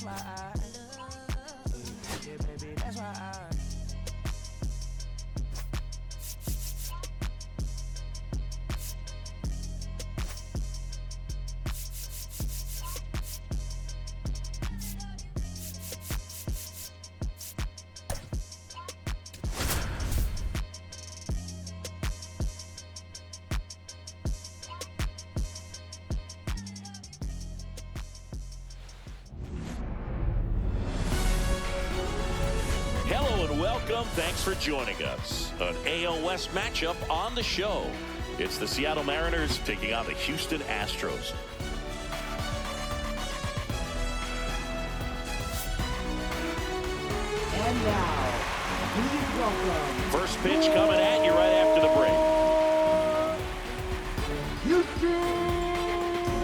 why yeah, baby, that's why Welcome. Thanks for joining us. An AL West matchup on the show. It's the Seattle Mariners taking on the Houston Astros. And now, please welcome. First pitch coming at you right after the break. Houston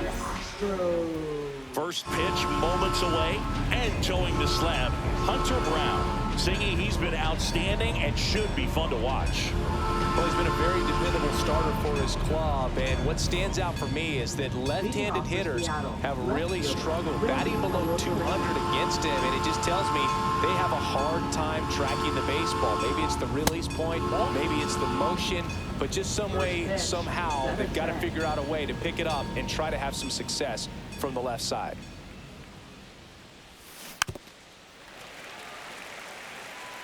Astros. First pitch moments away and towing the slab. Hunter Brown. Singing he's been outstanding and should be fun to watch. Well, he's been a very dependable starter for his club, and what stands out for me is that left-handed hitters have really struggled batting below 200 against him, and it just tells me they have a hard time tracking the baseball. Maybe it's the release point, maybe it's the motion, but just some way, somehow, they've got to figure out a way to pick it up and try to have some success from the left side.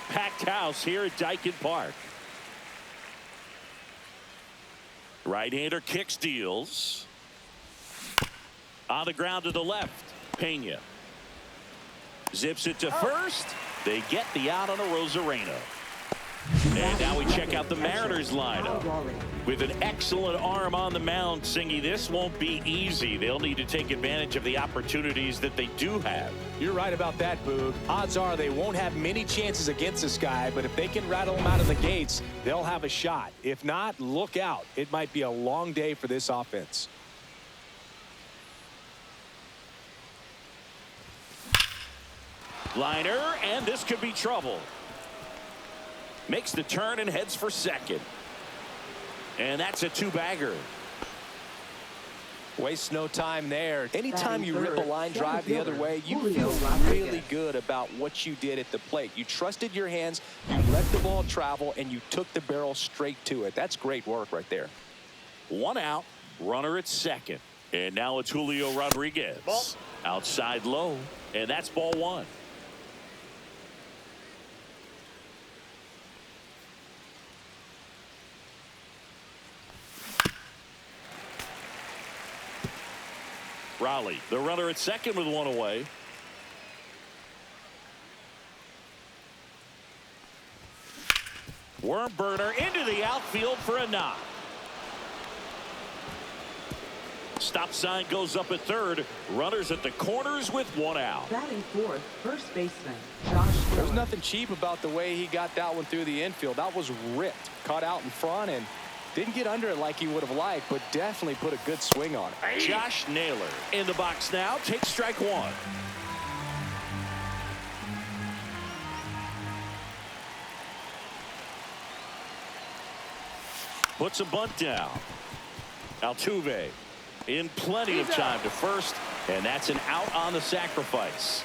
Packed house here at Dyken Park. Right-hander kicks, deals. On the ground to the left. Pena. Zips it to first. They get the out on a Rosarena. And now we check out the Mariners lineup. With an excellent arm on the mound, Singy, this won't be easy. They'll need to take advantage of the opportunities that they do have. You're right about that, Boog. Odds are they won't have many chances against this guy, but if they can rattle him out of the gates, they'll have a shot. If not, look out. It might be a long day for this offense. Liner, and this could be trouble. Makes the turn and heads for second. And that's a two-bagger. Waste no time there. Anytime you rip a line drive the other way, you feel really good about what you did at the plate. You trusted your hands, you let the ball travel, and you took the barrel straight to it. That's great work right there. One out, runner at second. And now it's Julio Rodriguez. Outside low, and that's ball one. Raleigh, the runner at second with one away. Worm burner into the outfield for a knock. Stop sign goes up at third. Runners at the corners with one out. Batting fourth, first baseman Josh. There's nothing cheap about the way he got that one through the infield. That was ripped, caught out in front, and didn't get under it like he would have liked, but definitely put a good swing on it. Josh Naylor in the box now. Takes strike one. Puts a bunt down. Altuve in plenty of time to first, and that's an out on the sacrifice.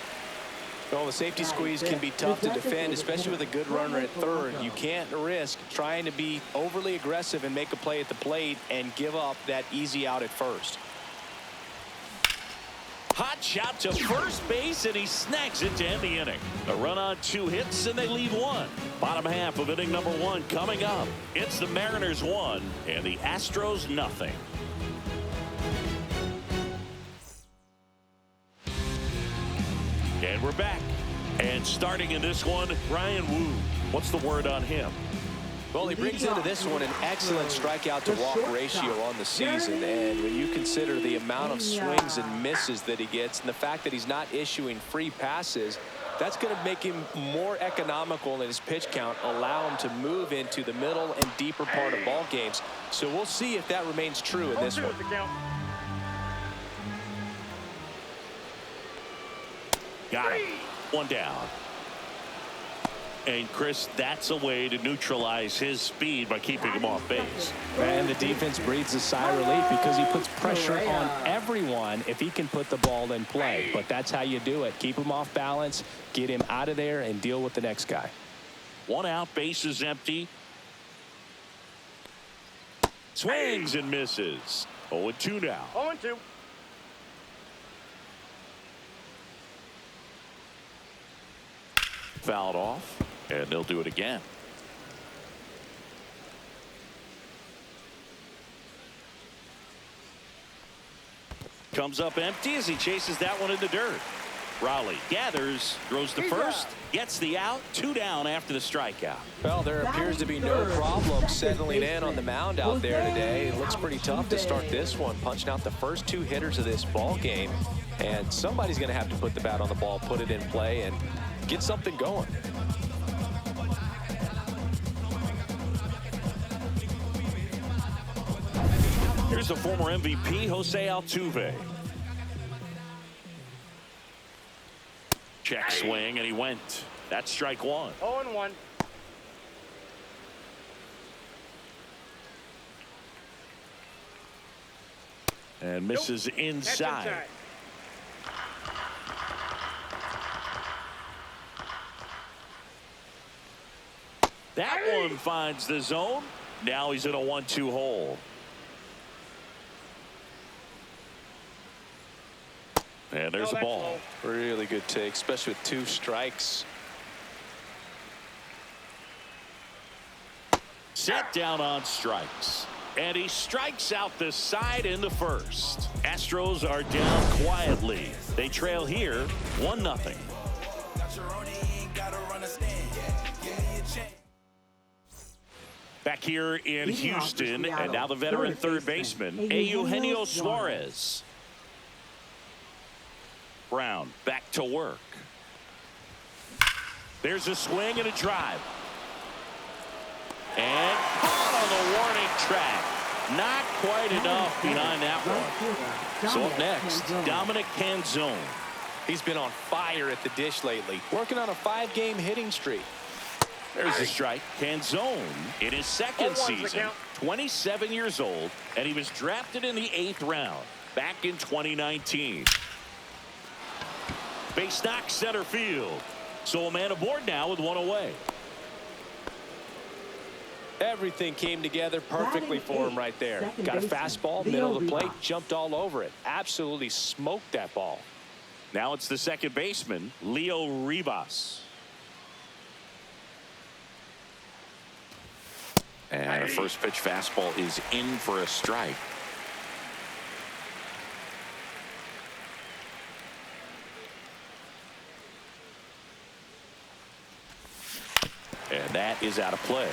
Well, the safety squeeze can be tough to defend, especially with a good runner at third. You can't risk trying to be overly aggressive and make a play at the plate and give up that easy out at first. Hot shot to first base, and he snags it to end the inning. A run on 2 hits, and they leave one. Bottom half of inning number 1 coming up. It's the Mariners 1 and the Astros nothing. And we're back. And starting in this one, Ryan Wu. What's the word on him? Well, he brings into this one an excellent strikeout to walk ratio on the season. And when you consider the amount of swings and misses that he gets and the fact that he's not issuing free passes, that's going to make him more economical in his pitch count, allow him to move into the middle and deeper part of ball games. So we'll see if that remains true in this one. Got it. One down. And Chris, that's a way to neutralize his speed by keeping him off base. And the defense breathes a sigh of relief because he puts pressure on everyone if he can put the ball in play. But that's how you do it. Keep him off balance, get him out of there, and deal with the next guy. 1 out, base is empty. Swings and misses. 0-2 now. 0-2. Fouled off, and they'll do it again. Comes up empty as he chases that one in the dirt. Raleigh gathers, throws to first, gets the out, 2 down after the strikeout. Well, there appears to be no problem settling in on the mound out there today. It looks pretty tough to start this one, punching out the first 2 hitters of this ball game. And somebody's going to have to put the bat on the ball, put it in play, and get something going. Here's the former MVP, Jose Altuve. Check swing, and he went. That's strike 1. 0-1. And misses inside. That one finds the zone. Now he's in a 1-2 hole. And there's a ball. Really good take, especially with 2 strikes. Set down on strikes. And he strikes out the side in the first. Astros are down quietly. They trail here 1-0. Back here in Houston, and now the veteran third baseman, Eugenio Suarez. Brown back to work. There's a swing and a drive. And caught on the warning track. Not quite enough behind that one. So up next, Dominic Canzone. He's been on fire at the dish lately, working on a 5-game hitting streak. There's a strike. Canzone in his second season, 27 years old, and he was drafted in the 8th round back in 2019. Base knock center field. So a man aboard now with 1 away. Everything came together perfectly for him right there. Got a fastball, middle of the plate, jumped all over it. Absolutely smoked that ball. Now it's the second baseman, Leo Rivas. And a first pitch fastball is in for a strike. And that is out of play.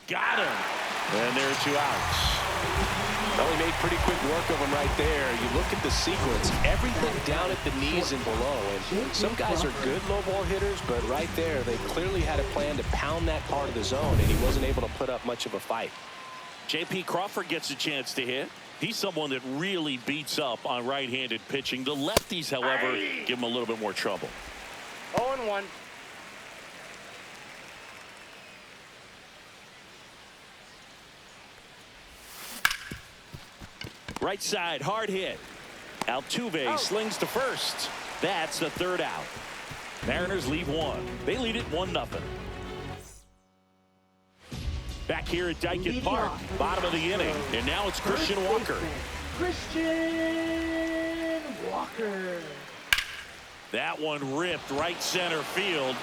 Got him. And there are 2 outs. Well, he made pretty quick work of him right there. You look at the sequence, everything down at the knees and below. And some guys are good low ball hitters, but right there, they clearly had a plan to pound that part of the zone, and he wasn't able to put up much of a fight. J.P. Crawford gets a chance to hit. He's someone that really beats up on right-handed pitching. The lefties, however, give him a little bit more trouble. 0-1. Right side, hard hit. Altuve slings to first. That's the 3rd out. Mariners leave 1. They lead it 1-0. Back here at Dyken Park, bottom of the inning, and now it's Christian Walker. Christian Walker. That one ripped right center field.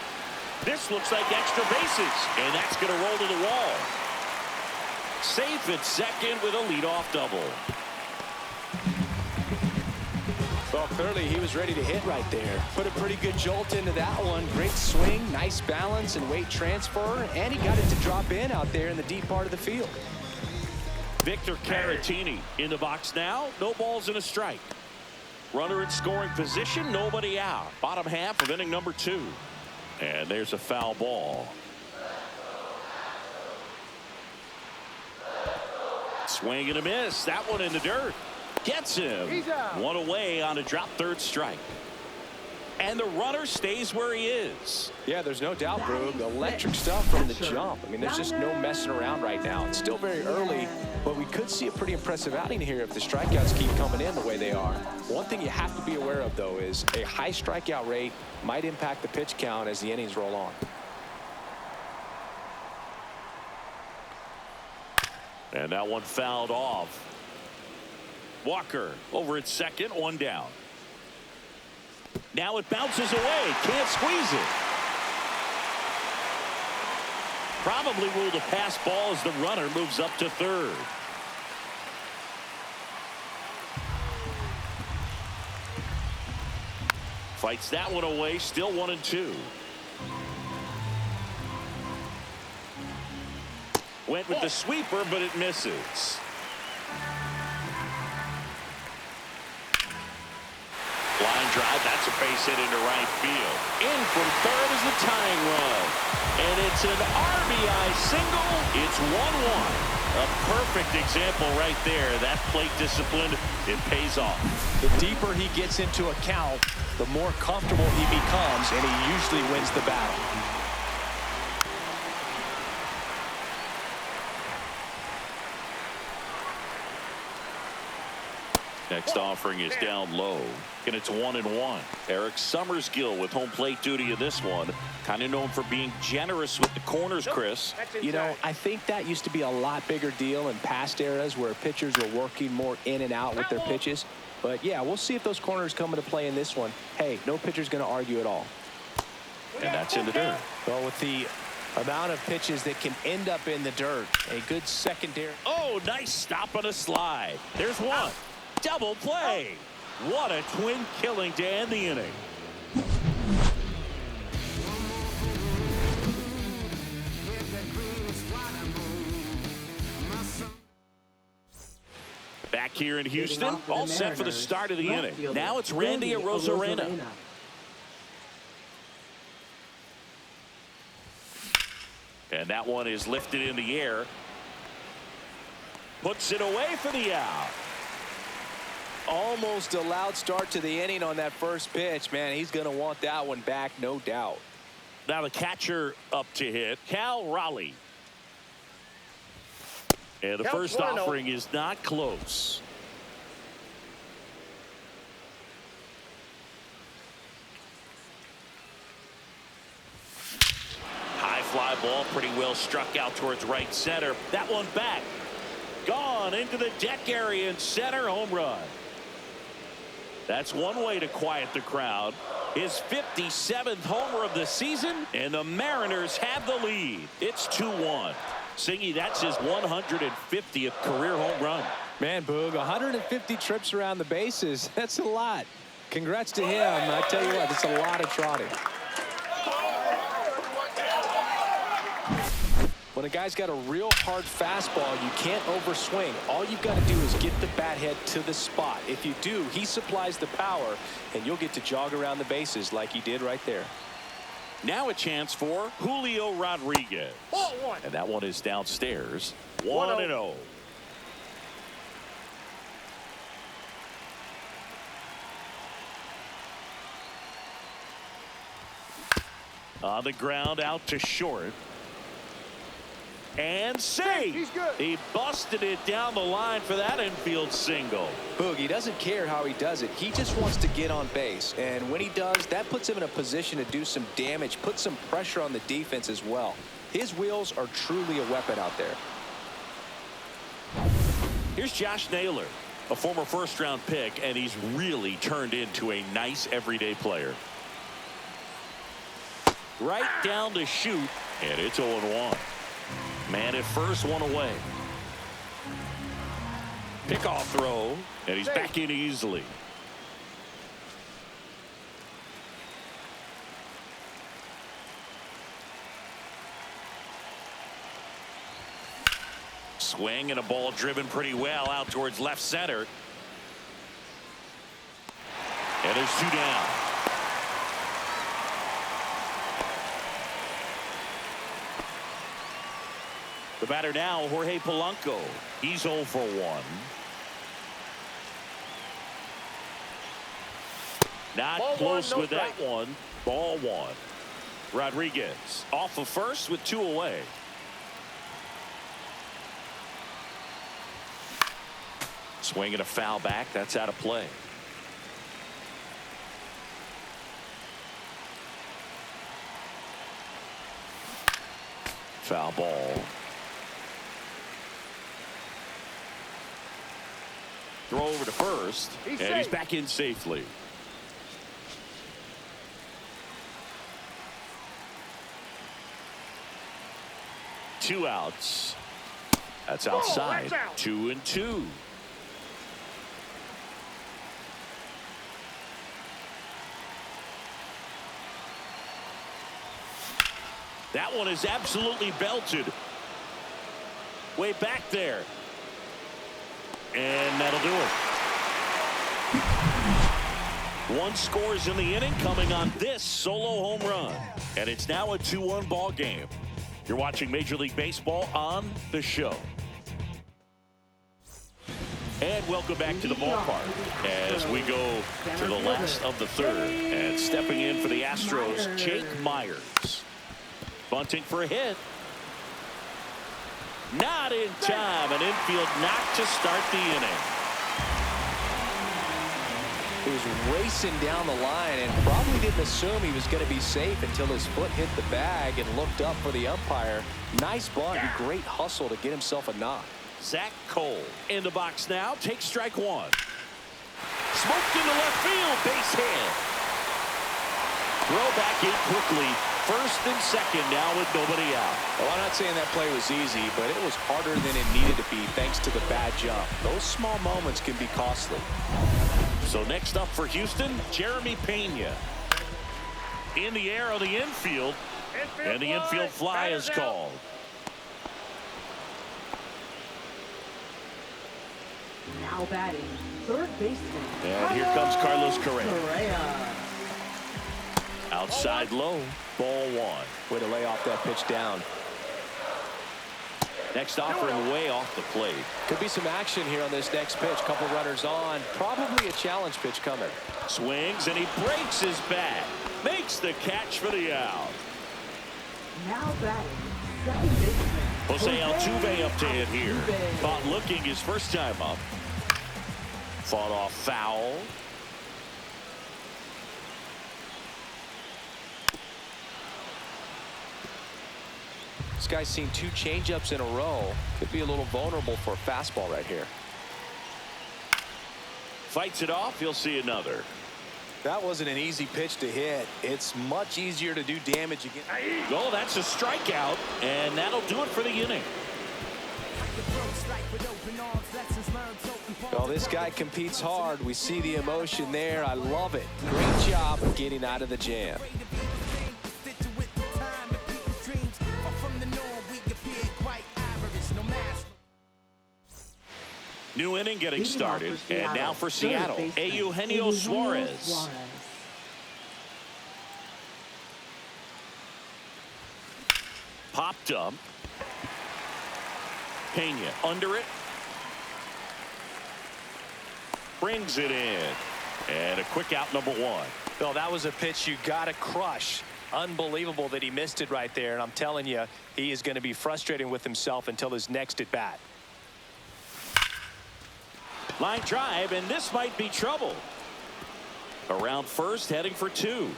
This looks like extra bases, and that's going to roll to the wall. Safe at second with a leadoff double. Well, clearly he was ready to hit right there. Put a pretty good jolt into that one. Great swing, nice balance and weight transfer, and he got it to drop in out there in the deep part of the field. Victor Caratini in the box now. No balls and a strike. Runner in scoring position, nobody out. Bottom half of inning number 2. And there's a foul ball. Swing and a miss. That one in the dirt. Gets him. One away on a drop third strike. And the runner stays where he is. Yeah, there's no doubt, Brooke. Electric stuff from the jump. I mean, there's just no messing around right now. It's still very early, but we could see a pretty impressive outing here if the strikeouts keep coming in the way they are. One thing you have to be aware of, though, is a high strikeout rate might impact the pitch count as the innings roll on. And that one fouled off. Walker over at second, one down. Now it bounces away. Can't squeeze it. Probably ruled a pass ball as the runner moves up to third. Fights that one away. Still 1-2. Went with the sweeper, but it misses. Line drive, that's a base hit into right field. In from third is the tying run. And it's an RBI single. It's 1-1. A perfect example right there. That plate discipline, it pays off. The deeper he gets into a count, the more comfortable he becomes, and he usually wins the battle. Next offering is down low, and it's 1-1. Eric Summersgill with home plate duty in this one. Kind of known for being generous with the corners, Chris. You know, I think that used to be a lot bigger deal in past eras where pitchers were working more in and out with their pitches. But, yeah, we'll see if those corners come into play in this one. Hey, no pitcher's going to argue at all. And that's in the dirt. Well, with the amount of pitches that can end up in the dirt, a good secondary. Oh, nice stop on a slide. There's one. Double play. What a twin killing to end the inning. Back here in Houston, all set for the start of the inning. Now it's Randy Arozarena. And that one is lifted in the air. Puts it away for the out. Almost a loud start to the inning on that first pitch. Man, he's going to want that one back, no doubt. Now the catcher up to hit, Cal Raleigh. And the first offering is not close. High fly ball, pretty well struck out towards right center. That one back. Gone into the deck area in center, home run. That's one way to quiet the crowd. His 57th homer of the season, and the Mariners have the lead. It's 2-1. Singy, that's his 150th career home run. Man, Boog, 150 trips around the bases. That's a lot. Congrats to him. I tell you what, that's a lot of trotting. When a guy's got a real hard fastball, you can't overswing. All you've got to do is get the bat head to the spot. If you do, he supplies the power, and you'll get to jog around the bases like he did right there. Now a chance for Julio Rodriguez. And that one is downstairs. 1-0. On the ground, out to short. And safe. He busted it down the line for that infield single. Boog, he doesn't care how he does it. He just wants to get on base. And when he does, that puts him in a position to do some damage, put some pressure on the defense as well. His wheels are truly a weapon out there. Here's Josh Naylor, a former first-round pick, and he's really turned into a nice everyday player. Right down to shoot, and it's 0-1. Man at first, one away. Pickoff throw, and he's back in easily. Swing and a ball driven pretty well out towards left center. And there's two down. The batter now, Jorge Polanco. He's 0 for 1. Not Ball close one, no with that one. Ball one. Rodriguez off of first with 2 away. Swinging a foul back. That's out of play. Foul ball. Throw over to first. And he's back in safely. Two outs. That's outside. 2-2. That one is absolutely belted. Way back there. And that'll do it. 1 scores in the inning coming on this solo home run. And it's now a 2-1 ball game. You're watching Major League Baseball on the show. And welcome back to the ballpark as we go to the last of the third. And stepping in for the Astros, Jake Myers. Bunting for a hit. Not in time. An infield knock to start the inning. He was racing down the line and probably didn't assume he was going to be safe until his foot hit the bag and looked up for the umpire. Nice bunt. Great hustle to get himself a knock. Zach Cole in the box now. Takes strike 1. Smoked into left field. Base hit. Throw back in quickly. First and second now with nobody out. Well, I'm not saying that play was easy, but it was harder than it needed to be thanks to the bad jump. Those small moments can be costly. So next up for Houston, Jeremy Pena. In the air on the infield. And the infield fly is called. Now batting, third baseman. And here comes Carlos Correa. Outside low, ball 1. Way to lay off that pitch down. Next offering way off the plate. Could be some action here on this next pitch. Couple runners on. Probably a challenge pitch coming. Swings and he breaks his bat. Makes the catch for the out. Now batting, second baseman. Jose Altuve up to hit here. Caught looking his first time up. Fought off foul. This guy's seen 2 changeups in a row. Could be a little vulnerable for a fastball right here. Fights it off. He'll see another. That wasn't an easy pitch to hit. It's much easier to do damage again. Oh, that's a strikeout, and that'll do it for the inning. Well, this guy competes hard. We see the emotion there. I love it. Great job of getting out of the jam. New inning getting started. And now for Seattle, Eugenio Suarez. Popped up. Pena under it. Brings it in. And a quick out, number 1. Well, that was a pitch you got to crush. Unbelievable that he missed it right there. And I'm telling you, he is going to be frustrated with himself until his next at bat. Line drive, and this might be trouble. Around first, heading for 2.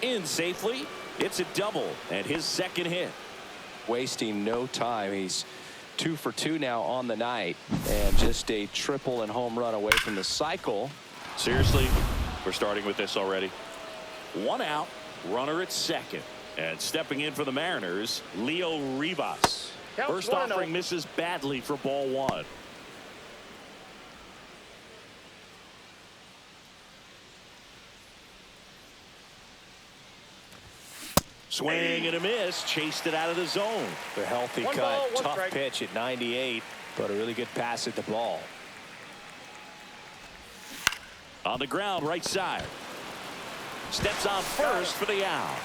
In safely. It's a double, and his second hit. Wasting no time. He's 2 for 2 now on the night, and just a triple and home run away from the cycle. Seriously, we're starting with this already. 1 out, runner at second. And stepping in for the Mariners, Leo Rivas. First offering misses badly for ball 1. Swing and a miss. Chased it out of the zone. The healthy cut. Tough pitch at 98, but a really good pass at the ball. On the ground, right side. Steps on first for the out.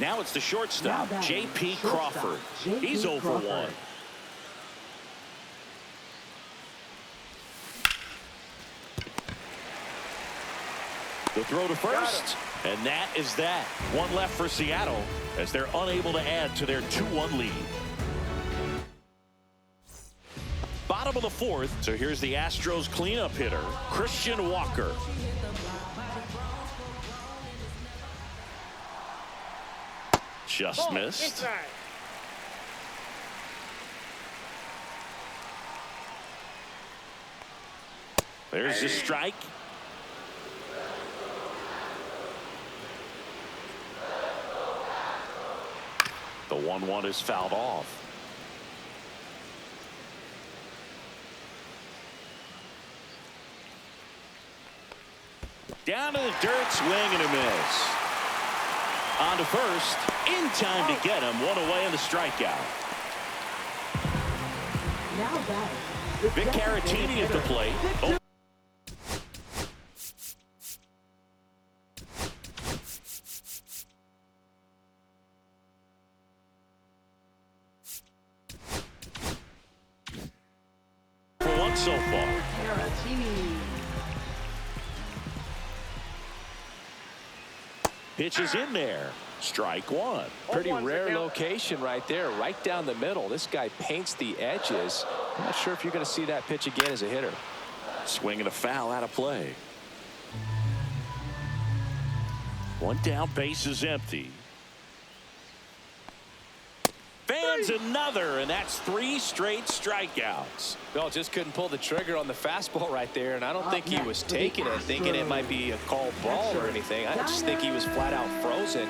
Now it's the shortstop, J.P. Crawford. He's 0 for 1. The throw to first, and that is that. One left for Seattle as they're unable to add to their 2-1 lead. Bottom of the fourth, so here's the Astros cleanup hitter, Christian Walker. Just missed. There's the strike. The 1-1 is fouled off. Down to the dirt, swing and a miss. On to first, in time to get him. One away in the strikeout. Now batting. Vic Caratini at the plate. Oh. For one so far. Caratini. Pitch is in there. Strike one. Pretty rare location right there, right down the middle. This guy paints the edges. I'm not sure if you're going to see that pitch again as a hitter. Swinging a foul out of play. One down, base is empty. Fans another, and that's 3 straight strikeouts. Well, just couldn't pull the trigger on the fastball right there, and I don't think he was taking it, thinking it might be a called ball or anything. I just think he was flat out frozen.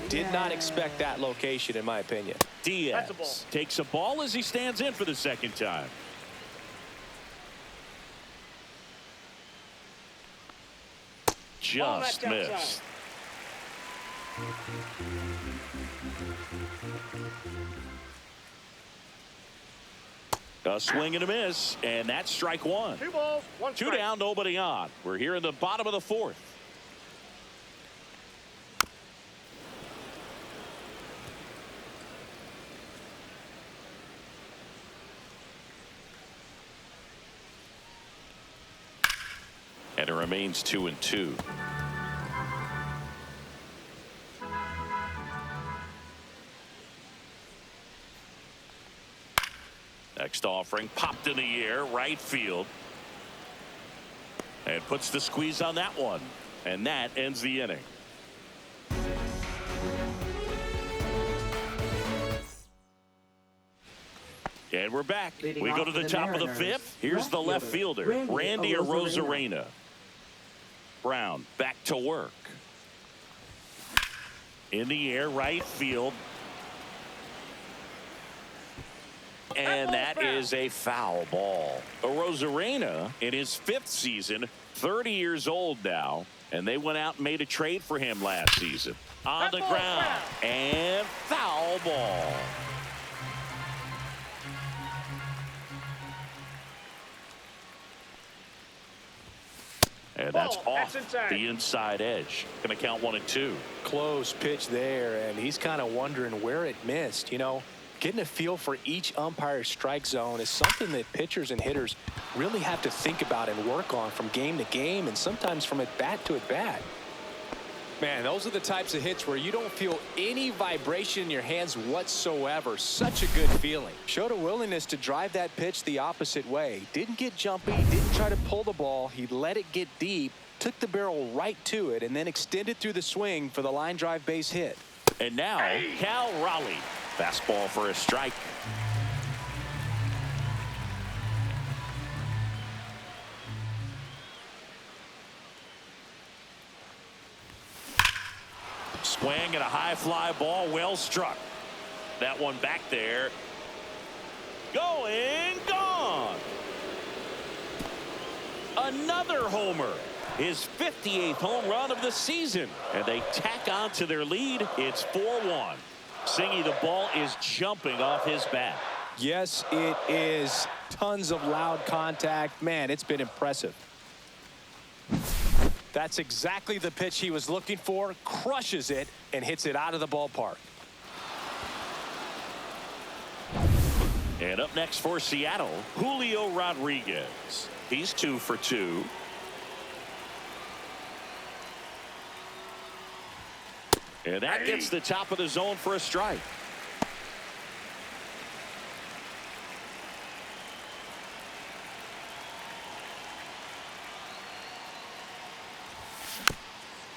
Did not expect that location, in my opinion. Diaz takes a ball as he stands in for the second time. Just missed. A swing and a miss, and that's strike one. 2 balls, 1 strike. 2 down, nobody on. We're here in the bottom of the fourth. And it remains 2-2. Next offering popped in the air, right field. And puts the squeeze on that one. And that ends the inning. And we're back. Leading We go off to the for the top of the Mariners, fifth. Here's the left fielder, Randy Arozarena. Brown back to work. In the air, right field. And that is a foul ball. Arozarena in his 5th season, 30 years old now, and they went out and made a trade for him last season. On the ground, and foul ball. And that's off the inside edge. Going to count 1 and 2. Close pitch there, and he's kind of wondering where it missed. You know, getting a feel for each umpire's strike zone is something that pitchers and hitters really have to think about and work on from game to game, and sometimes from at bat to at bat. Man, those are the types of hits where you don't feel any vibration in your hands whatsoever. Such a good feeling. Showed a willingness to drive that pitch the opposite way. Didn't get jumpy, didn't try to pull the ball. He let it get deep, took the barrel right to it, and then extended through the swing for the line drive base hit. And now, Cal Raleigh. Fastball for a strike. Swing and a high fly ball, well struck. That one back there. Going, gone. Another homer. His 58th home run of the season. And they tack on to their lead. It's 4-1. Singy, the ball is jumping off his bat. Yes, it is. Tons of loud contact. Man, it's been impressive. That's exactly the pitch he was looking for. Crushes it and hits it out of the ballpark. And up next for Seattle, Julio Rodriguez. He's 2 for 2. And that gets the top of the zone for a strike.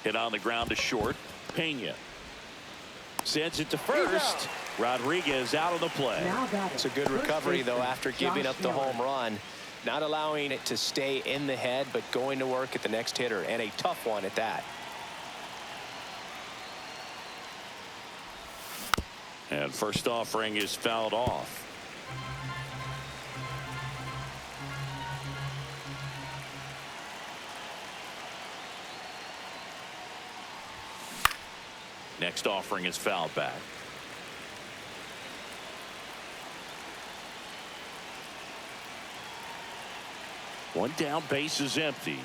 Hit on the ground to short. Pena sends it to first. Rodriguez out of the play. It's a good recovery, though, after giving up the home run. Not allowing it to stay in the head, but going to work at the next hitter, and a tough one at that. And first offering is fouled off. Next offering is fouled back. One down, base is empty.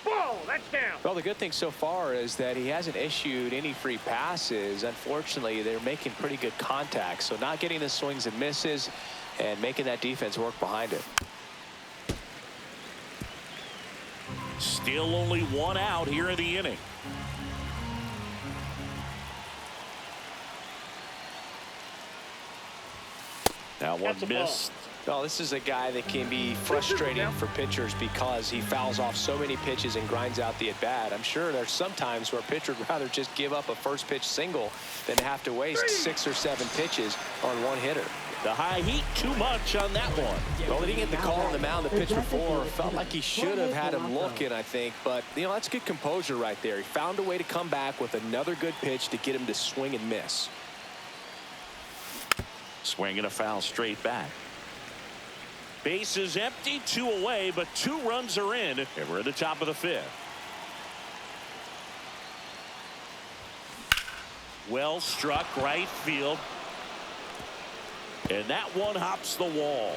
Ball, that's down. Well, the good thing so far is that he hasn't issued any free passes. Unfortunately, they're making pretty good contact, so not getting the swings and misses and making that defense work behind it. Still only one out here in the inning. Now one missed. Well, this is a guy that can be frustrating for pitchers because he fouls off so many pitches and grinds out the at-bat. I'm sure there's some times where a pitcher would rather just give up a first pitch single than have to waste 6 or 7 pitches on one hitter. The high heat, too much on that one. Well, he didn't get the call on the mound the pitch before. Felt like he should have had him looking, I think. But, you know, that's good composure right there. He found a way to come back with another good pitch to get him to swing and miss. Swinging a foul straight back. Base is empty, 2 away, but 2 runs are in, and we're at the top of the 5th. Well struck right field. And that one hops the wall.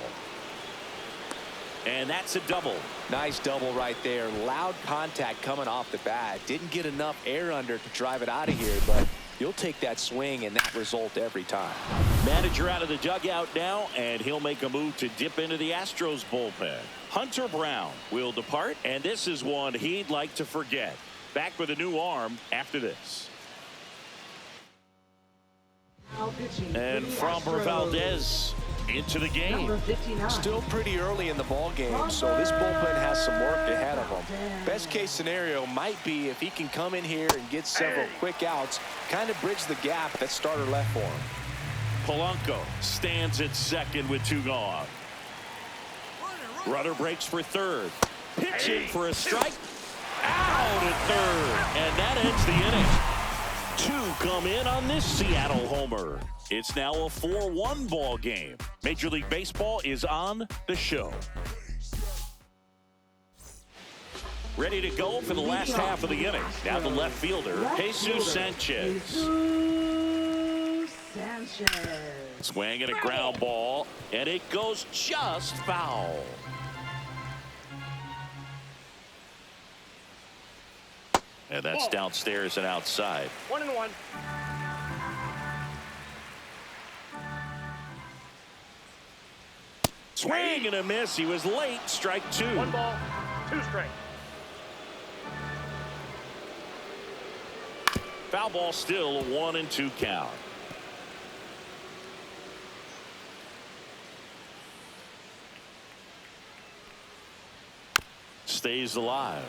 And that's a double. Nice double right there. Loud contact coming off the bat. Didn't get enough air under to drive it out of here, but you'll take that swing and that result every time. Manager out of the dugout now, and he'll make a move to dip into the Astros bullpen. Hunter Brown will depart, and this is one he'd like to forget. Back with a new arm after this. And Framber Valdez into the game. Still pretty early in the ball game, so this bullpen has some work ahead of them. Best case scenario might be if he can come in here and get several quick outs, kind of bridge the gap that starter left for him. Polanco stands at second with 2 gone. Rudder breaks for third. Pitching for a strike. Out at third. And that ends the inning. 2 come in on this Seattle homer. It's now a 4-1 ball game. Major League Baseball is on the show. Ready to go for the last half of the inning. Now the left fielder, Jesus Sanchez. Swinging a ground ball, and it goes just foul. And that's downstairs and outside. 1-1. Swing and a miss. He was late. Strike 2. 1 ball, 2 strikes. Foul ball, still a 1-2 count. Stays alive.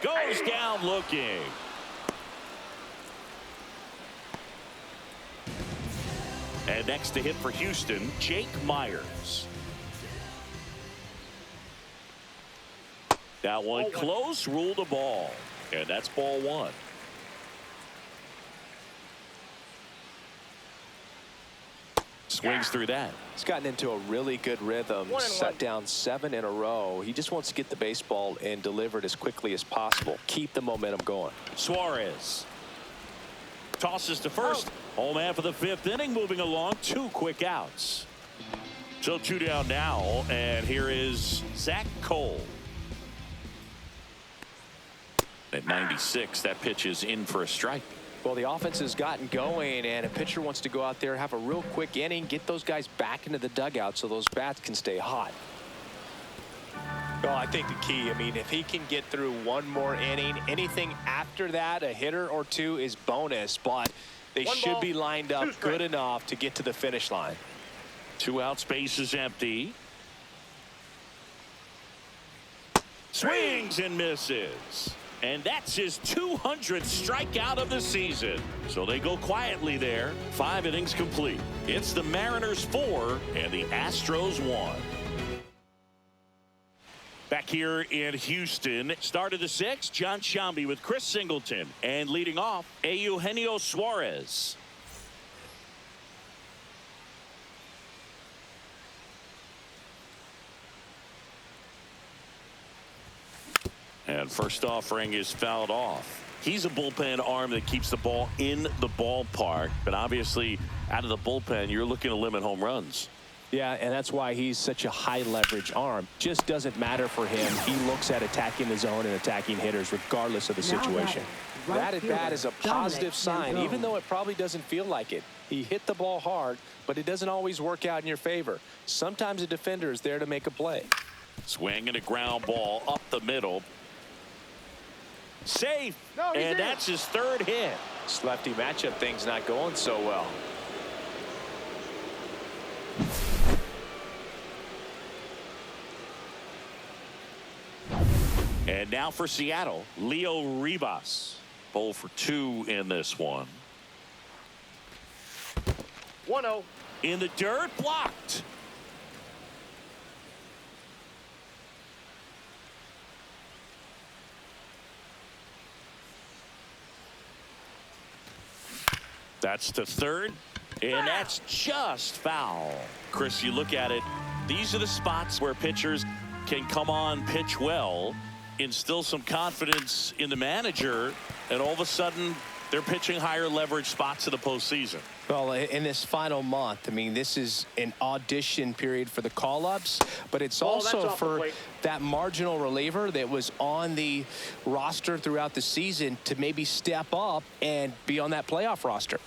Goes down looking. And next to hit for Houston, Jake Myers. That one close, ruled a ball. And that's ball 1. Swings through that. He's gotten into a really good rhythm. Set down 7 in a row. He just wants to get the baseball and deliver it as quickly as possible. Keep the momentum going. Suarez tosses to first. Home half of the 5th inning, moving along. 2 quick outs. So 2 down now, and here is Zach Cole. At 96, that pitch is in for a strike. Well, the offense has gotten going, and a pitcher wants to go out there, have a real quick inning, get those guys back into the dugout so those bats can stay hot. Well, I think the key, I mean, if he can get through one more inning, anything after that, a hitter or two is bonus, but they should be lined up good enough to get to the finish line. 2 outs, base is empty. Swings and misses. And that's his 200th strikeout of the season. So they go quietly there. 5 innings complete. It's the Mariners 4 and the Astros 1. Back here in Houston, start of the 6th, John Shambi with Chris Singleton. And leading off, Eugenio Suarez. And first offering is fouled off. He's a bullpen arm that keeps the ball in the ballpark. But obviously, out of the bullpen, you're looking to limit home runs. Yeah, and that's why he's such a high leverage arm. Just doesn't matter for him. He looks at attacking the zone and attacking hitters regardless of the situation. That at bat is a positive sign, even though it probably doesn't feel like it. He hit the ball hard, but it doesn't always work out in your favor. Sometimes a defender is there to make a play. Swing and a ground ball up the middle. Safe, and that's his 3rd hit. This lefty matchup thing's not going so well. And now for Seattle, Leo Rivas. 0 for 2 in this one. 1-0. In the dirt, blocked. That's the 3rd, and that's just foul. Chris, you look at it, these are the spots where pitchers can come on, pitch well, instill some confidence in the manager, and all of a sudden they're pitching higher leverage spots in the postseason. Well, in this final month, I mean, this is an audition period for the call-ups, but it's also for that marginal reliever that was on the roster throughout the season to maybe step up and be on that playoff roster.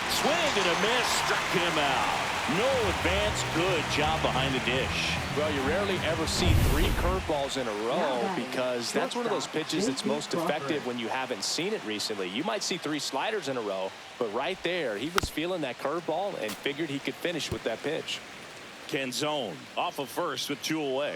Swing and a miss, struck him out. No advance, good job behind the dish. Well, you rarely ever see 3 curveballs in a row because that's one of those pitches that's most effective when you haven't seen it recently. You might see 3 sliders in a row, but right there, he was feeling that curveball and figured he could finish with that pitch. Canzone off of first with 2 away.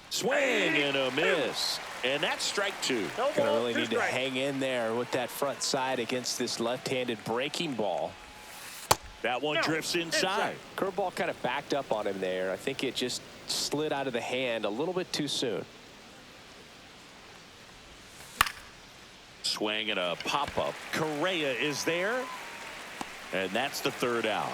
Swing and a miss. And that's strike 2. Gonna really need to hang in there with that front side against this left-handed breaking ball. That one drifts inside. Curveball kind of backed up on him there. I think it just slid out of the hand a little bit too soon. Swing and a pop-up. Correa is there. And that's the 3rd out.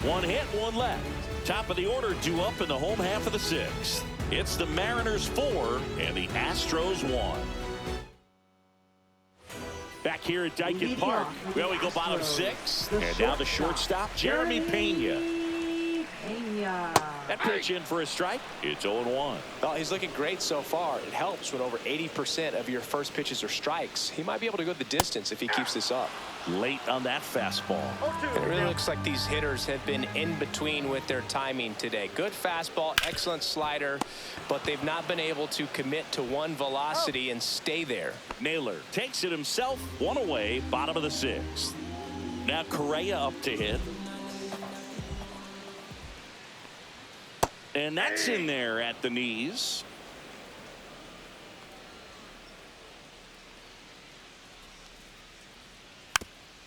1 hit, 1 left. Top of the order due up in the home half of the 6th. It's the Mariners 4 and the Astros 1. Back here at Dyken Park, well, we go bottom 6. And now the shortstop, Jeremy Pena. That pitch in for a strike. It's 0-1. Well, he's looking great so far. It helps when over 80% of your first pitches are strikes. He might be able to go the distance if he keeps this up. Late on that fastball. And it really looks like these hitters have been in between with their timing today. Good fastball, excellent slider, but they've not been able to commit to one velocity and stay there. Naylor takes it himself, 1 away, bottom of the 6th. Now Correa up to hit. And that's in there at the knees.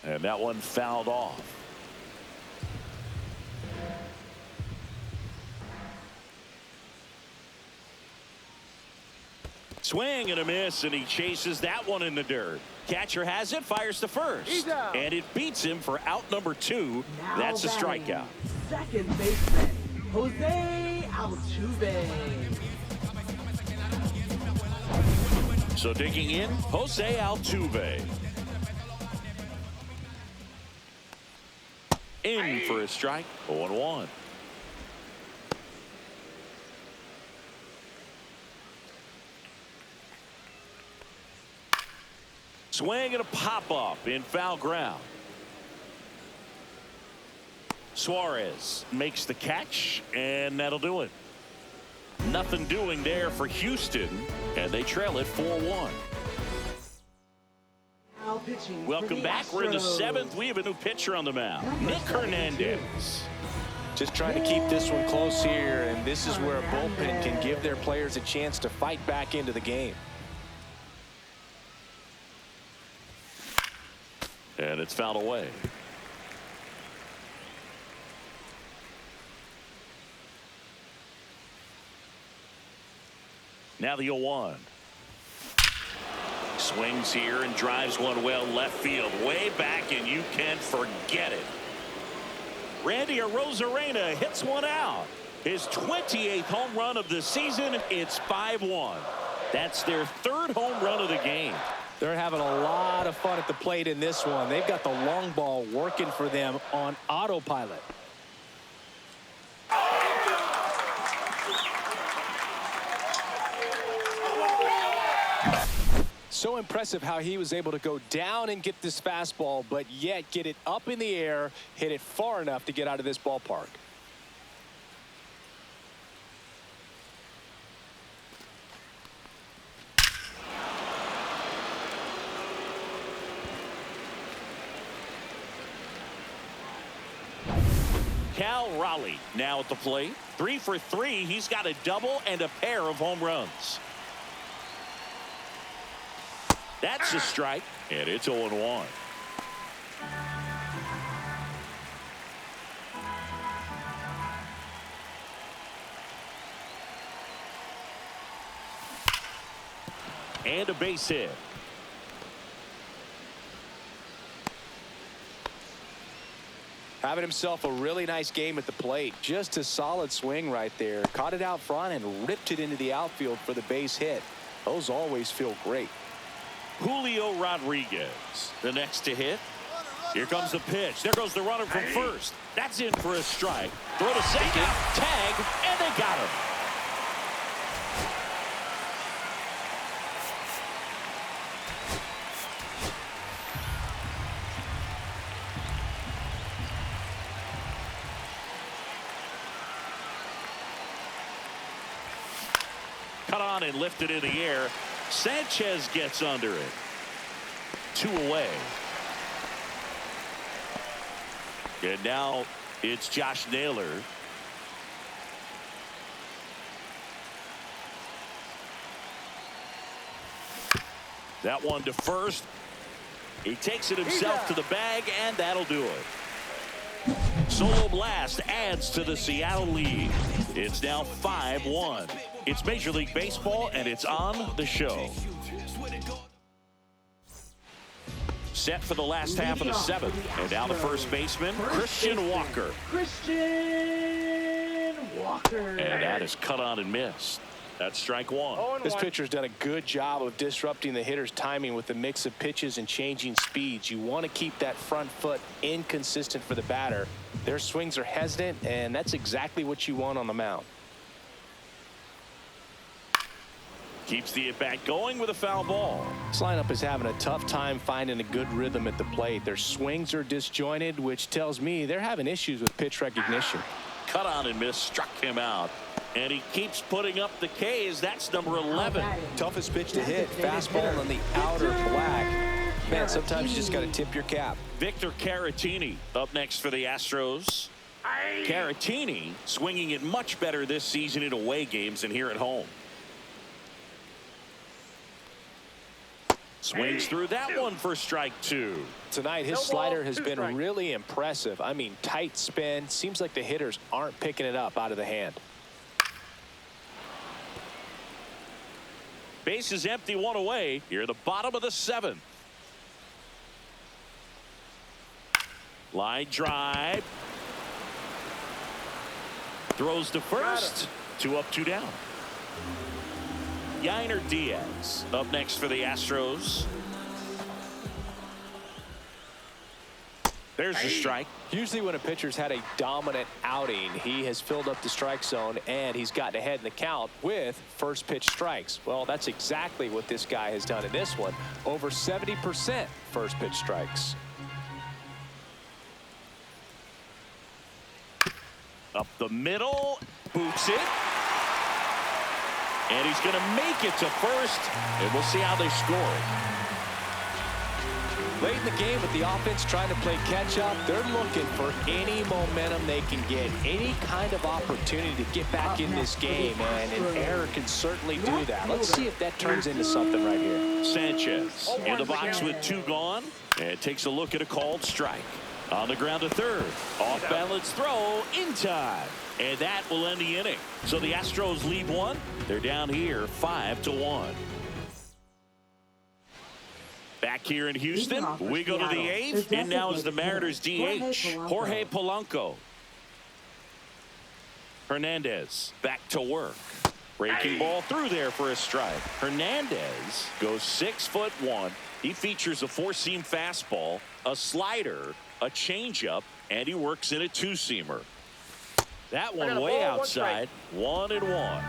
And that one fouled off. Swing and a miss, and he chases that one in the dirt. Catcher has it, fires to first. And it beats him for out number 2. Now that's a strikeout. Second baseman, Jose Altuve. So digging in, Jose Altuve. In for a strike, 0-1. Swing and a pop-up in foul ground. Suarez makes the catch, and that'll do it. Nothing doing there for Houston, and they trail it 4-1. Welcome back. We're in the 7th. We have a new pitcher on the mound, Nick Hernandez. Just trying to keep this one close here, and this is where a bullpen can give their players a chance to fight back into the game. And it's fouled away. Now the 0-1. Swings here and drives one well left field. Way back, and you can forget it. Randy Arozarena hits one out. His 28th home run of the season. It's 5-1. That's their 3rd home run of the game. They're having a lot of fun at the plate in this one. They've got the long ball working for them on autopilot. So impressive how he was able to go down and get this fastball, but yet get it up in the air, hit it far enough to get out of this ballpark. Cal Raleigh now at the plate. 3 for 3. He's got a double and a pair of home runs. That's a strike, and it's 0-1. And a base hit. Having himself a really nice game at the plate. Just a solid swing right there. Caught it out front and ripped it into the outfield for the base hit. Those always feel great. Julio Rodriguez, the next to hit. Here comes the pitch. There goes the runner from first. That's in for a strike. Throw to second. Tag, and they got him. Cut on and lifted in the air. Sanchez gets under it. 2 away. And now it's Josh Naylor. That one to first. He takes it himself to the bag, and that'll do it. Solo blast adds to the Seattle lead. It's now 5-1. It's Major League Baseball, and it's on the show. Set for the last half of the 7th. And now the first baseman, Christian Walker. Christian Walker. And that is cut on and missed. That's strike 1. This pitcher's done a good job of disrupting the hitter's timing with the mix of pitches and changing speeds. You want to keep that front foot inconsistent for the batter. Their swings are hesitant, and that's exactly what you want on the mound. Keeps the at-bat going with a foul ball. This lineup is having a tough time finding a good rhythm at the plate. Their swings are disjointed, which tells me they're having issues with pitch recognition. Cut on and miss, struck him out. And he keeps putting up the K's. That's number 11. Toughest pitch to hit, fastball on the outer black. Man, sometimes you just got to tip your cap. Victor Caratini up next for the Astros. Caratini swinging it much better this season in away games than here at home. Swings through that one for strike 2. Tonight, his slider has been really impressive. I mean, tight spin. Seems like the hitters aren't picking it up out of the hand. Base is empty, 1 away. Here at the bottom of the 7th. Line drive. Throws to first. 2 up, 2 down. Yainer Diaz up next for the Astros. There's a strike. Usually when a pitcher's had a dominant outing, he has filled up the strike zone and he's gotten ahead in the count with first pitch strikes. Well, that's exactly what this guy has done in this one. Over 70% first pitch strikes. Up the middle, boots it. And he's going to make it to first, and we'll see how they score. Late in the game with the offense trying to play catch-up, they're looking for any momentum they can get, any kind of opportunity to get back in this game, and an error can certainly do that. Let's see if that turns into something right here. Sanchez in the box with 2 gone, and takes a look at a called strike. On the ground to third. Off balance throw in time. And that will end the inning. So the Astros lead 1. They're down here 5-1. Back here in Houston, we go to the 8th. And now is the Mariners DH, Jorge Polanco. Hernandez back to work. Breaking ball through there for a strike. Hernandez goes 6'1". He features a 4-seam fastball, a slider, a changeup, and he works in a 2-seamer. That one way outside. 1-1.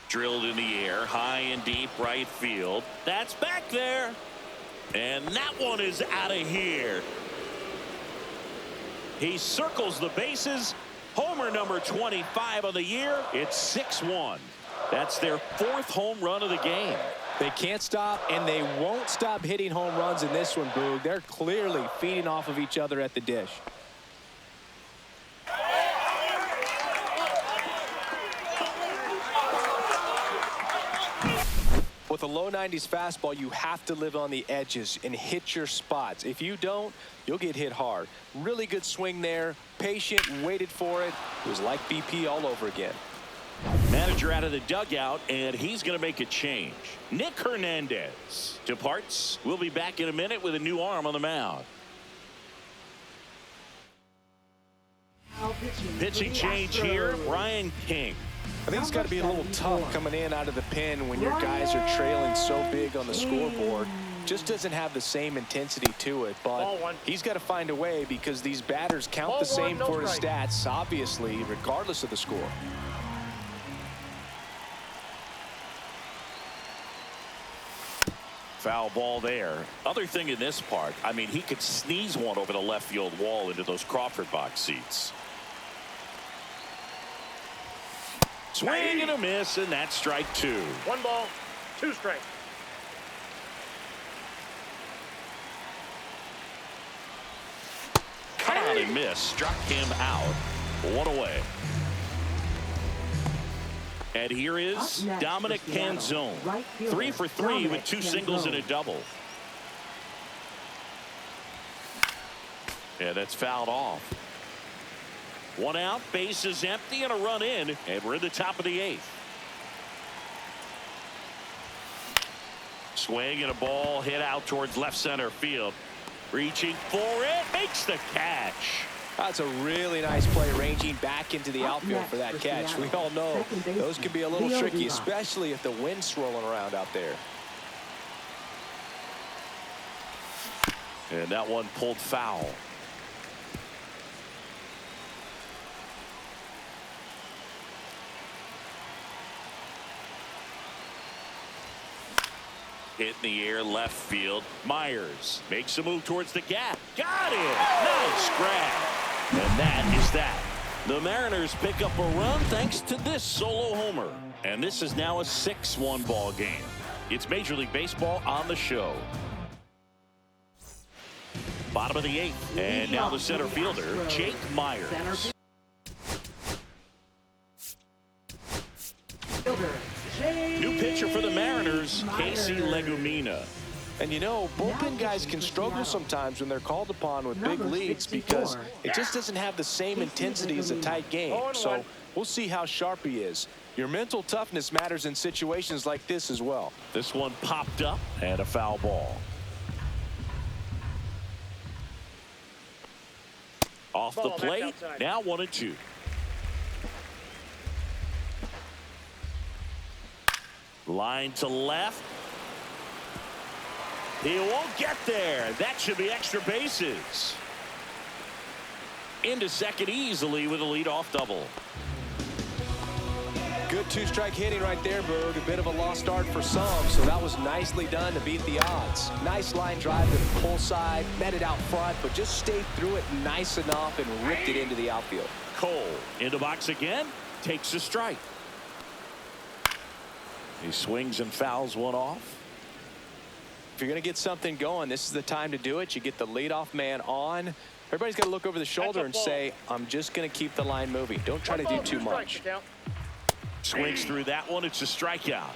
Drilled in the air, high and deep right field. That's back there. And that one is out of here. He circles the bases. Homer number 25 of the year. It's 6-1. That's their 4th home run of the game. They can't stop, and they won't stop hitting home runs in this one, Boog. They're clearly feeding off of each other at the dish. With a low 90s fastball, you have to live on the edges and hit your spots. If you don't, you'll get hit hard. Really good swing there. Patient, waited for it. It was like BP all over again. Manager out of the dugout, and he's going to make a change. Nick Hernandez departs. We'll be back in a minute with a new arm on the mound. Pitching change here, Brian King. I think it's got to be a little tough coming in out of the pen when your guys are trailing so big on the scoreboard. Just doesn't have the same intensity to it, but he's got to find a way because these batters count the same for his stats, obviously, regardless of the score. Foul ball there. Other thing in this part, I mean, he could sneeze one over the left field wall into those Crawford box seats. Swing and a miss, and that's strike 2. 1 ball, 2 strikes. Cut out and miss. Struck him out. 1 away. And here is Dominic Canzone. 3 for 3 with 2 singles and a double. Yeah, that's fouled off. 1 out, base is empty, and a run in, and we're in the top of the 8th. Swing and a ball hit out towards left center field. Reaching for it, makes the catch. That's a really nice play, ranging back into the outfield for that catch. We all know those can be a little tricky, especially if the wind's swirling around out there. And that one pulled foul. Hit in the air, left field. Myers makes a move towards the gap. Got it! Nice grab. And that is that. The Mariners pick up a run thanks to this solo homer. And this is now a 6-1 ball game. It's Major League Baseball on the show. Bottom of the 8th. And now the center fielder, Jake Myers. New pitcher for the Mariners, Casey Legumina. And you know, bullpen guys can struggle sometimes when they're called upon with big leads because it just doesn't have the same intensity as a tight game. So we'll see how sharp he is. Your mental toughness matters in situations like this as well. This one popped up and a foul ball. Off the plate, now 1-2. Line to left. He won't get there. That should be extra bases. Into second easily with a leadoff double. Good two-strike hitting right there, Boog. A bit of a lost start for some, so that was nicely done to beat the odds. Nice line drive to the pull side, met it out front, but just stayed through it nice enough and ripped it into the outfield. Cole into box again, takes a strike. He swings and fouls one off. If you're going to get something going, this is the time to do it. You get the leadoff man on. Everybody's got to look over the shoulder and say, I'm just going to keep the line moving. Don't try to do too much. Swings through that one. It's a strikeout.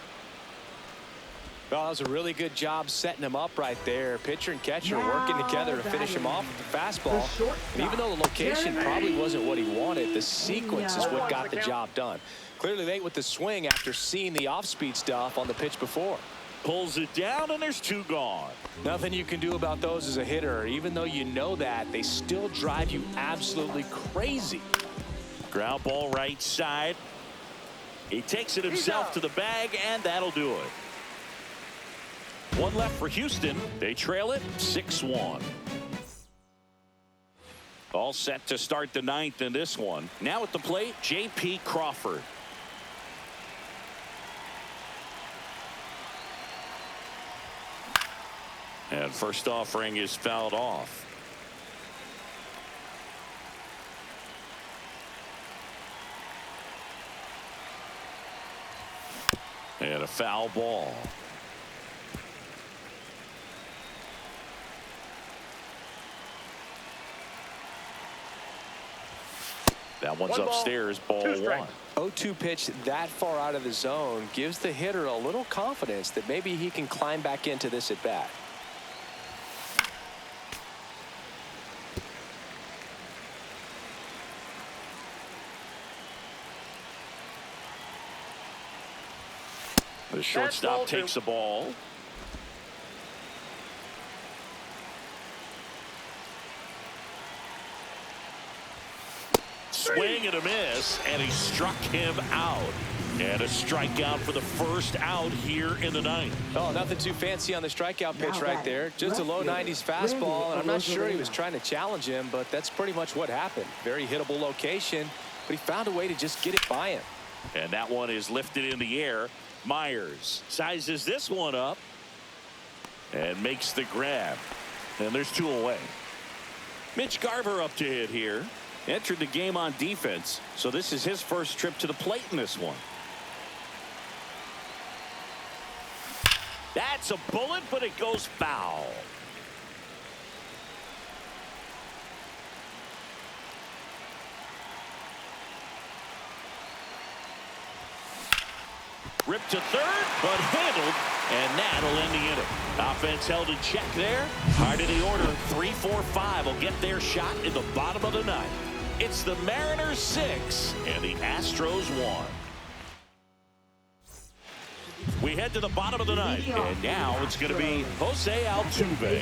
Well, that was a really good job setting him up right there. Pitcher and catcher working together to finish him off with the fastball. And even though the location probably wasn't what he wanted, the sequence is what got the job done. Clearly late with the swing after seeing the off-speed stuff on the pitch before. Pulls it down, and there's two gone. Nothing you can do about those as a hitter. Even though you know that, they still drive you absolutely crazy. Ground ball right side. He takes it himself to the bag, and that'll do it. One left for Houston. They trail it 6-1. All set to start the ninth in this one. Now at the plate, J.P. Crawford. And first offering is fouled off. And a foul ball. That one's upstairs, ball one. 0-2 pitch that far out of the zone gives the hitter a little confidence that maybe he can climb back into this at bat. The shortstop takes the ball. Swing and a miss, and he struck him out. And a strikeout for the first out here in the ninth. Oh, nothing too fancy on the strikeout pitch right there. Just a low 90s fastball, and I'm not sure he was trying to challenge him, but that's pretty much what happened. Very hittable location, but he found a way to just get it by him. And that one is lifted in the air. Myers sizes this one up and makes the grab. And there's two away. Mitch Garver up to hit here. Entered the game on defense, so this is his first trip to the plate in this one. That's a bullet, but it goes foul. Ripped to third, but handled, and that'll end the inning. Offense held in check there. Hard in the order. 3-4-5 will get their shot in the bottom of the ninth. It's the Mariners 6 and the Astros 1. We head to the bottom of the ninth, and now it's going to be Jose Altuve.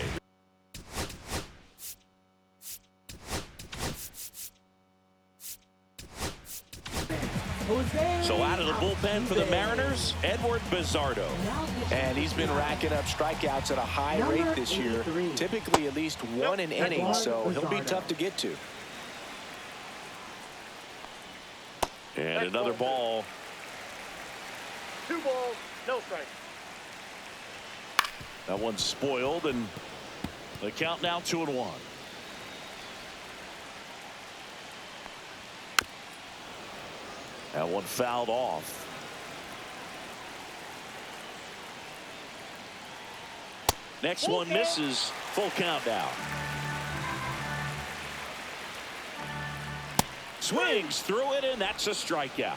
So out of the bullpen for the Mariners, Edward Bizardo. And he's been racking up strikeouts at a high rate this year. Typically at least one an inning, so he'll be tough to get to. And another ball. 2 balls, no strike. That one's spoiled, and the count now 2-1. That one fouled off. Next one misses. Full count now. Swings through it, and that's a strikeout.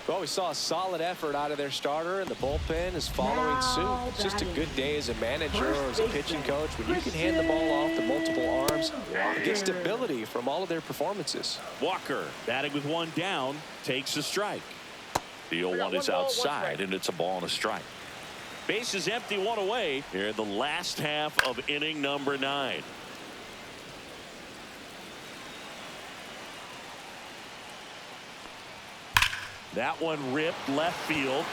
Well, we saw a solid effort out of their starter, and the bullpen is following suit. It's just a good day as a manager or as a pitching coach when you can hand the ball off to multiple arms and get stability from all of their performances. Walker batting with one down takes a strike. The 0-1 is outside, and it's a ball and a strike. Base is empty, one away here in the last half of inning number 9. That one ripped left field.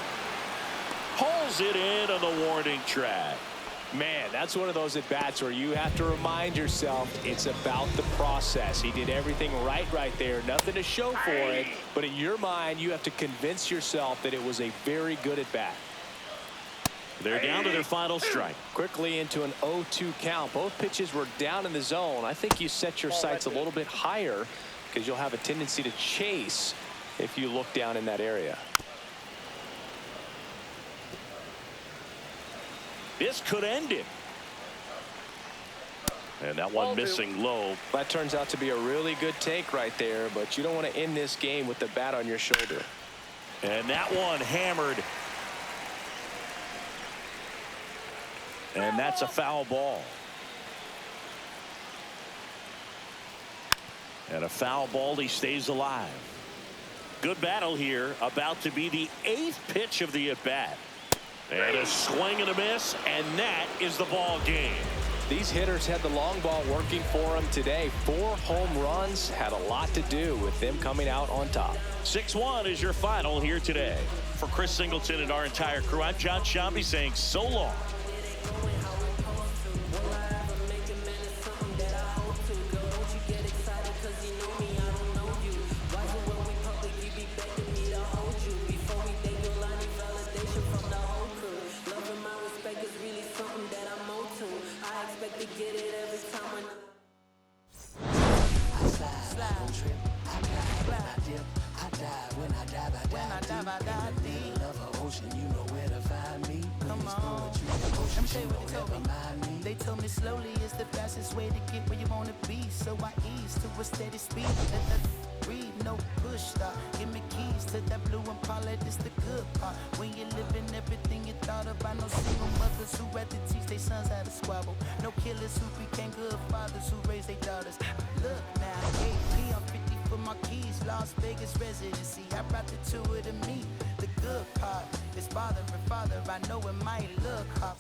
Pulls it in on the warning track. Man, that's one of those at-bats where you have to remind yourself it's about the process. He did everything right there. Nothing to show for it. But in your mind, you have to convince yourself that it was a very good at-bat. They're down to their final strike. Quickly into an 0-2 count. Both pitches were down in the zone. I think you set your sights a little bit higher because you'll have a tendency to chase if you look down in that area. This could end it. And that one missing low. That turns out to be a really good take right there, but you don't want to end this game with the bat on your shoulder. And that one hammered. And that's a foul ball. And a foul ball, he stays alive. Good battle here. About to be the 8th pitch of the at-bat. And a swing and a miss, and that is the ball game. These hitters had the long ball working for them today. 4 home runs had a lot to do with them coming out on top. 6-1 is your final here today. For Chris Singleton and our entire crew, I'm John Shambi saying so long. They told me slowly is the fastest way to get where you want to be, so I ease to a steady speed. Let that breathe, no push stop. Give me keys to that blue Impala, this the good part. When you're living everything you thought about. No single mothers who had to teach their sons how to squabble. No killers who became good fathers who raised their daughters. Look now, AP, I'm 50 for my keys, Las Vegas residency. I brought the 2 to me. The good part is father and father. I know it might look hard.